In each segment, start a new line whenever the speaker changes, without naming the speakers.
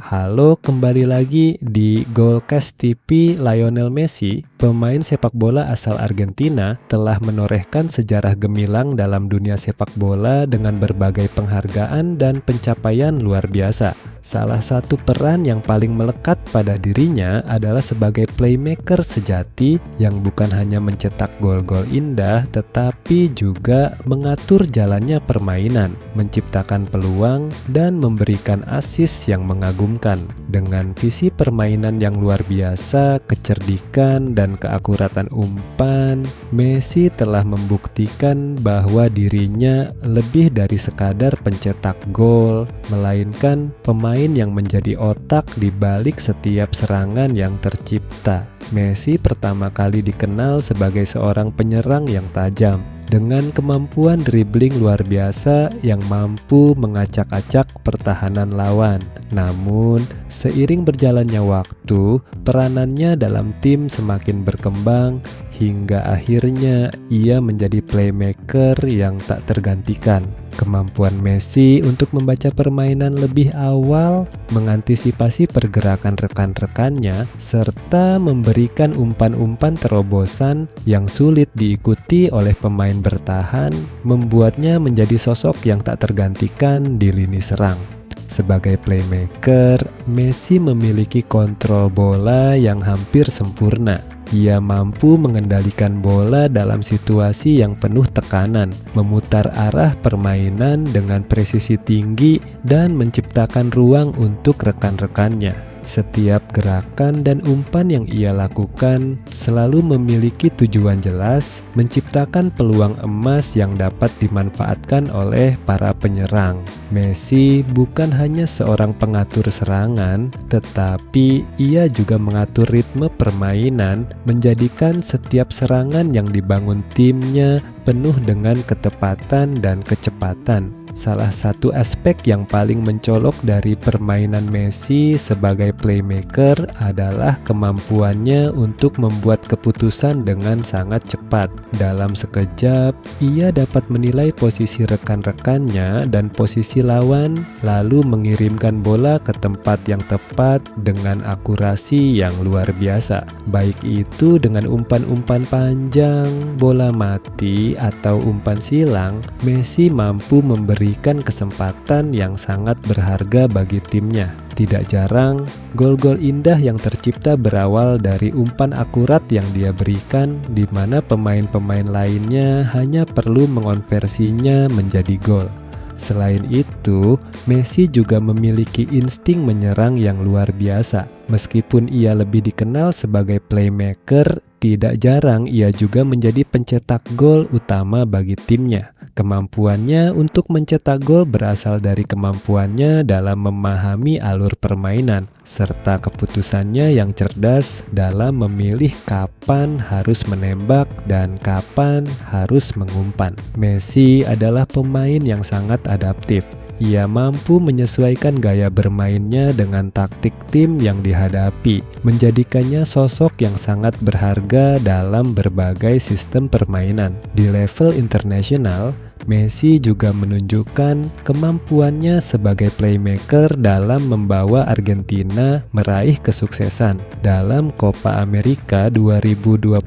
Halo, kembali lagi di Goalcast TV. Lionel Messi, pemain sepak bola asal Argentina, telah menorehkan sejarah gemilang dalam dunia sepak bola dengan berbagai penghargaan dan pencapaian luar biasa. Salah satu peran yang paling melekat pada dirinya adalah sebagai playmaker sejati yang bukan hanya mencetak gol-gol indah, tetapi juga mengatur jalannya permainan, menciptakan peluang, dan memberikan assist yang mengagumkan. Dengan visi permainan yang luar biasa, kecerdikan, dan keakuratan umpan, Messi telah membuktikan bahwa dirinya lebih dari sekadar pencetak gol, melainkan pemain yang menjadi otak di balik setiap serangan yang tercipta. Messi pertama kali dikenal sebagai seorang penyerang yang tajam, dengan kemampuan dribbling luar biasa yang mampu mengacak-acak pertahanan lawan. Namun, seiring berjalannya waktu, peranannya dalam tim semakin berkembang hingga akhirnya ia menjadi playmaker yang tak tergantikan. Kemampuan Messi untuk membaca permainan lebih awal, mengantisipasi pergerakan rekan-rekannya, serta memberikan umpan-umpan terobosan yang sulit diikuti oleh pemain bertahan, membuatnya menjadi sosok yang tak tergantikan di lini serang. Sebagai playmaker, Messi memiliki kontrol bola yang hampir sempurna. Ia mampu mengendalikan bola dalam situasi yang penuh tekanan, memutar arah permainan dengan presisi tinggi, dan menciptakan ruang untuk rekan-rekannya. Setiap gerakan dan umpan yang ia lakukan selalu memiliki tujuan jelas, menciptakan peluang emas yang dapat dimanfaatkan oleh para penyerang. Messi bukan hanya seorang pengatur serangan, tetapi ia juga mengatur ritme permainan, menjadikan setiap serangan yang dibangun timnya penuh dengan ketepatan dan kecepatan. Salah satu aspek yang paling mencolok dari permainan Messi sebagai playmaker adalah kemampuannya untuk membuat keputusan dengan sangat cepat. Dalam sekejap, ia dapat menilai posisi rekan-rekannya dan posisi lawan, lalu mengirimkan bola ke tempat yang tepat dengan akurasi yang luar biasa. Baik itu dengan umpan-umpan panjang, bola mati, atau umpan silang, Messi mampu memberikan kesempatan yang sangat berharga bagi timnya. Tidak jarang, gol-gol indah yang tercipta berawal dari umpan akurat yang dia berikan, di mana pemain-pemain lainnya hanya perlu mengonversinya menjadi gol. Selain itu, Messi juga memiliki insting menyerang yang luar biasa. Meskipun ia lebih dikenal sebagai playmaker, tidak jarang ia juga menjadi pencetak gol utama bagi timnya. Kemampuannya untuk mencetak gol berasal dari kemampuannya dalam memahami alur permainan, serta keputusannya yang cerdas dalam memilih kapan harus menembak dan kapan harus mengumpan. Messi adalah pemain yang sangat adaptif. Ia mampu menyesuaikan gaya bermainnya dengan taktik tim yang dihadapi, menjadikannya sosok yang sangat berharga dalam berbagai sistem permainan. Di level internasional, Messi juga menunjukkan kemampuannya sebagai playmaker dalam membawa Argentina meraih kesuksesan dalam Copa America 2021.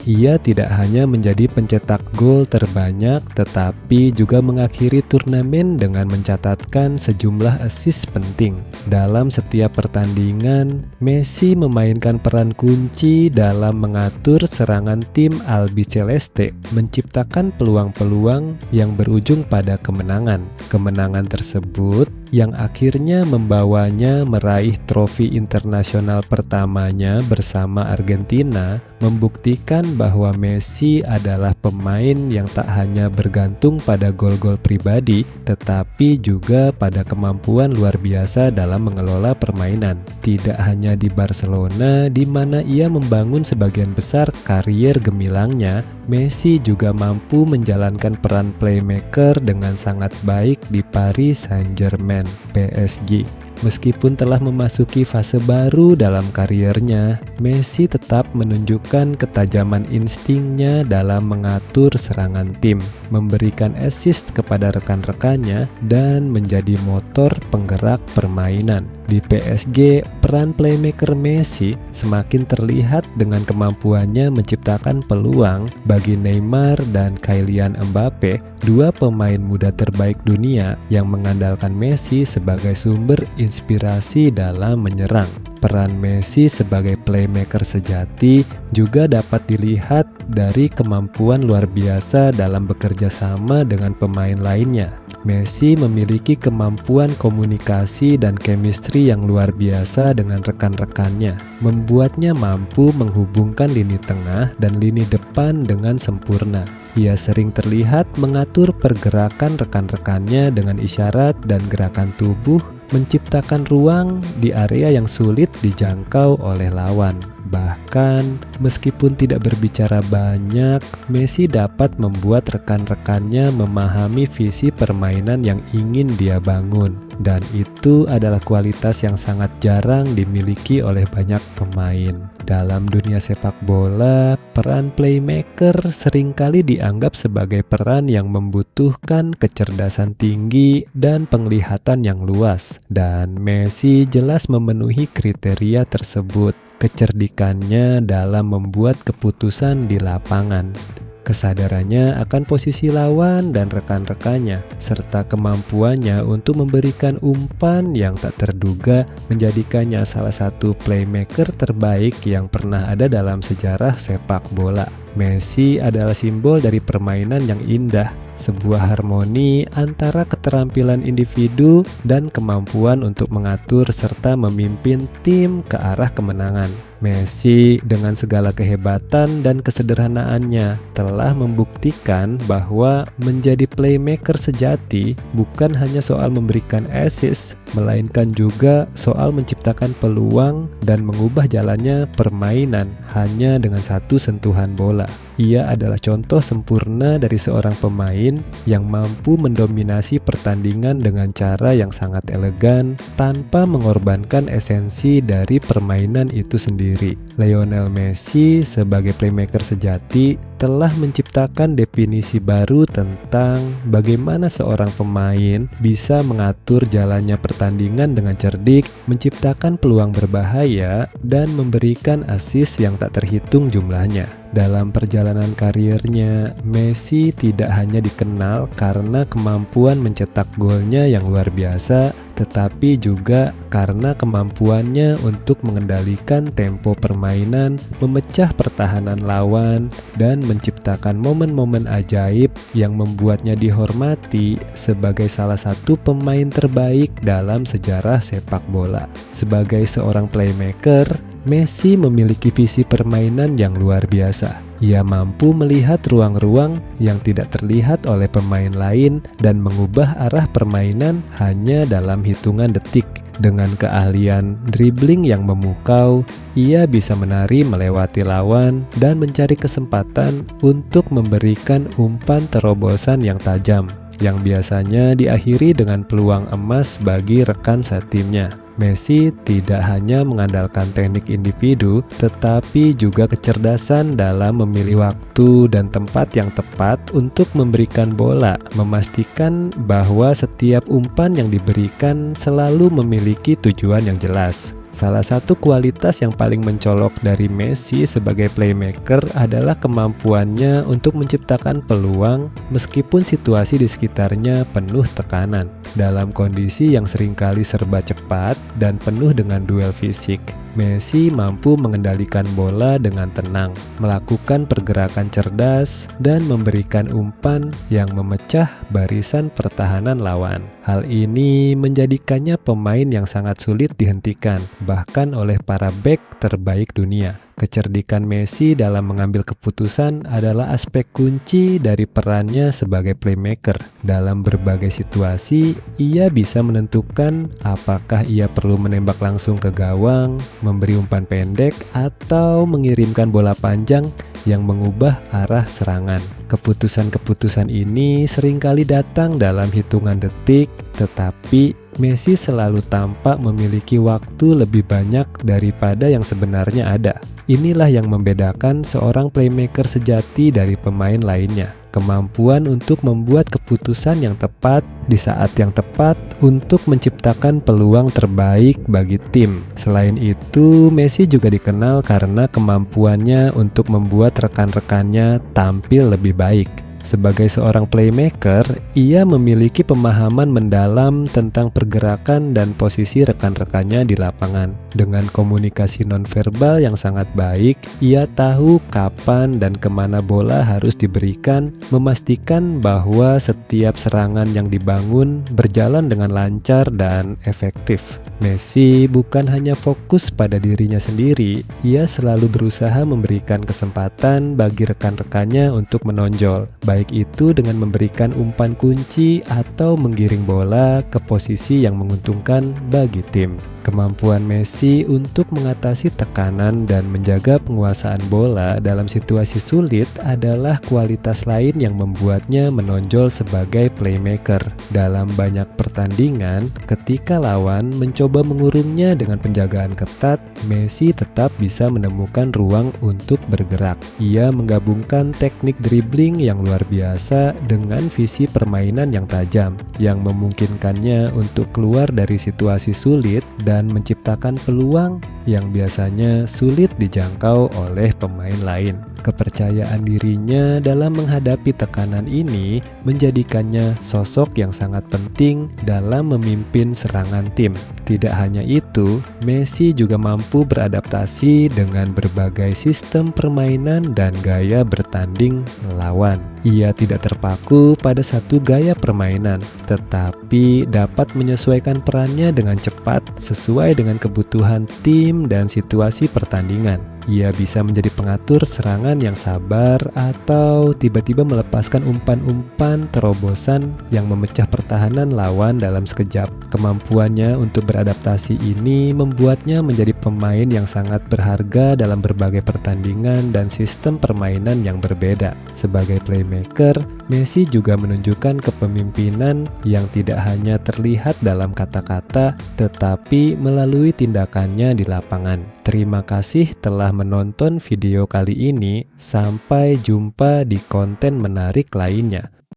Ia tidak hanya menjadi pencetak gol terbanyak, tetapi juga mengakhiri turnamen dengan mencatatkan sejumlah assist penting. Dalam setiap pertandingan, Messi memainkan peran kunci dalam mengatur serangan tim Albiceleste, menciptakan peluang-peluang yang berujung pada kemenangan. Kemenangan tersebut yang akhirnya membawanya meraih trofi internasional pertamanya bersama Argentina, membuktikan bahwa Messi adalah pemain yang tak hanya bergantung pada gol-gol pribadi, tetapi juga pada kemampuan luar biasa dalam mengelola permainan. Tidak hanya di Barcelona, di mana ia membangun sebagian besar karier gemilangnya, Messi juga mampu menjalankan peran playmaker dengan sangat baik di Paris Saint-Germain (PSG). Meskipun telah memasuki fase baru dalam kariernya, Messi tetap menunjukkan ketajaman instingnya dalam mengatur serangan tim, memberikan assist kepada rekan-rekannya, dan menjadi motor penggerak permainan. Di PSG, peran playmaker Messi semakin terlihat dengan kemampuannya menciptakan peluang bagi Neymar dan Kylian Mbappe, dua pemain muda terbaik dunia yang mengandalkan Messi sebagai sumber inspirasi dalam menyerang. Peran Messi sebagai playmaker sejati juga dapat dilihat dari kemampuan luar biasa dalam bekerja sama dengan pemain lainnya. Messi memiliki kemampuan komunikasi dan chemistry yang luar biasa dengan rekan-rekannya, membuatnya mampu menghubungkan lini tengah dan lini depan dengan sempurna. Ia sering terlihat mengatur pergerakan rekan-rekannya dengan isyarat dan gerakan tubuh, menciptakan ruang di area yang sulit dijangkau oleh lawan. Bahkan, meskipun tidak berbicara banyak, Messi dapat membuat rekan-rekannya memahami visi permainan yang ingin dia bangun. Dan itu adalah kualitas yang sangat jarang dimiliki oleh banyak pemain. Dalam dunia sepak bola, peran playmaker seringkali dianggap sebagai peran yang membutuhkan kecerdasan tinggi dan penglihatan yang luas. Dan Messi jelas memenuhi kriteria tersebut. Kecerdikannya dalam membuat keputusan di lapangan, kesadarannya akan posisi lawan dan rekan-rekannya, serta kemampuannya untuk memberikan umpan yang tak terduga menjadikannya salah satu playmaker terbaik yang pernah ada dalam sejarah sepak bola. Messi adalah simbol dari permainan yang indah, sebuah harmoni antara keterampilan individu dan kemampuan untuk mengatur serta memimpin tim ke arah kemenangan. Messi dengan segala kehebatan dan kesederhanaannya telah membuktikan bahwa menjadi playmaker sejati bukan hanya soal memberikan assist, melainkan juga soal menciptakan peluang dan mengubah jalannya permainan hanya dengan satu sentuhan bola. Ia adalah contoh sempurna dari seorang pemain yang mampu mendominasi pertandingan dengan cara yang sangat elegan tanpa mengorbankan esensi dari permainan itu sendiri. Lionel Messi sebagai playmaker sejati telah menciptakan definisi baru tentang bagaimana seorang pemain bisa mengatur jalannya pertandingan dengan cerdik, menciptakan peluang berbahaya, dan memberikan assist yang tak terhitung jumlahnya. Dalam perjalanan karirnya, Messi tidak hanya dikenal karena kemampuan mencetak golnya yang luar biasa, tetapi juga karena kemampuannya untuk mengendalikan tempo permainan, memecah pertahanan lawan, dan menciptakan momen-momen ajaib yang membuatnya dihormati sebagai salah satu pemain terbaik dalam sejarah sepak bola. Sebagai seorang playmaker, Messi memiliki visi permainan yang luar biasa. Ia mampu melihat ruang-ruang yang tidak terlihat oleh pemain lain dan mengubah arah permainan hanya dalam hitungan detik. Dengan keahlian dribbling yang memukau, ia bisa menari melewati lawan dan mencari kesempatan untuk memberikan umpan terobosan yang tajam, yang biasanya diakhiri dengan peluang emas bagi rekan setimnya. Messi tidak hanya mengandalkan teknik individu, tetapi juga kecerdasan dalam memilih waktu dan tempat yang tepat untuk memberikan bola, memastikan bahwa setiap umpan yang diberikan selalu memiliki tujuan yang jelas. Salah satu kualitas yang paling mencolok dari Messi sebagai playmaker adalah kemampuannya untuk menciptakan peluang meskipun situasi di sekitarnya penuh tekanan. Dalam kondisi yang seringkali serba cepat dan penuh dengan duel fisik, Messi mampu mengendalikan bola dengan tenang, melakukan pergerakan cerdas, dan memberikan umpan yang memecah barisan pertahanan lawan. Hal ini menjadikannya pemain yang sangat sulit dihentikan, bahkan oleh para bek terbaik dunia. Kecerdikan Messi dalam mengambil keputusan adalah aspek kunci dari perannya sebagai playmaker. Dalam berbagai situasi, ia bisa menentukan apakah ia perlu menembak langsung ke gawang, memberi umpan pendek, atau mengirimkan bola panjang yang mengubah arah serangan. Keputusan-keputusan ini seringkali datang dalam hitungan detik, tetapi Messi selalu tampak memiliki waktu lebih banyak daripada yang sebenarnya ada. Inilah yang membedakan seorang playmaker sejati dari pemain lainnya. Kemampuan untuk membuat keputusan yang tepat di saat yang tepat untuk menciptakan peluang terbaik bagi tim. Selain itu, Messi juga dikenal karena kemampuannya untuk membuat rekan-rekannya tampil lebih baik. Sebagai seorang playmaker, ia memiliki pemahaman mendalam tentang pergerakan dan posisi rekan-rekannya di lapangan. Dengan komunikasi nonverbal yang sangat baik, ia tahu kapan dan kemana bola harus diberikan, memastikan bahwa setiap serangan yang dibangun berjalan dengan lancar dan efektif. Messi bukan hanya fokus pada dirinya sendiri, ia selalu berusaha memberikan kesempatan bagi rekan-rekannya untuk menonjol, baik itu dengan memberikan umpan kunci atau menggiring bola ke posisi yang menguntungkan bagi tim. Kemampuan Messi untuk mengatasi tekanan dan menjaga penguasaan bola dalam situasi sulit adalah kualitas lain yang membuatnya menonjol sebagai playmaker. Dalam banyak pertandingan, ketika lawan mencoba mengurungnya dengan penjagaan ketat, Messi tetap bisa menemukan ruang untuk bergerak. Ia menggabungkan teknik dribbling yang luar biasa dengan visi permainan yang tajam, yang memungkinkannya untuk keluar dari situasi sulit dan menciptakan peluang yang biasanya sulit dijangkau oleh pemain lain. Kepercayaan dirinya dalam menghadapi tekanan ini menjadikannya sosok yang sangat penting dalam memimpin serangan tim. Tidak hanya itu, Messi juga mampu beradaptasi dengan berbagai sistem permainan dan gaya bertanding lawan. Ia tidak terpaku pada satu gaya permainan, tetapi dapat menyesuaikan perannya dengan cepat sesuai dengan kebutuhan tim dan situasi pertandingan. Ia bisa menjadi pengatur serangan yang sabar atau tiba-tiba melepaskan umpan-umpan terobosan yang memecah pertahanan lawan dalam sekejap. Kemampuannya untuk beradaptasi ini membuatnya menjadi pemain yang sangat berharga dalam berbagai pertandingan dan sistem permainan yang berbeda. Sebagai playmaker, Messi juga menunjukkan kepemimpinan yang tidak hanya terlihat dalam kata-kata, tetapi melalui tindakannya di lapangan. Terima kasih telah menonton video kali ini. Sampai jumpa di konten menarik lainnya.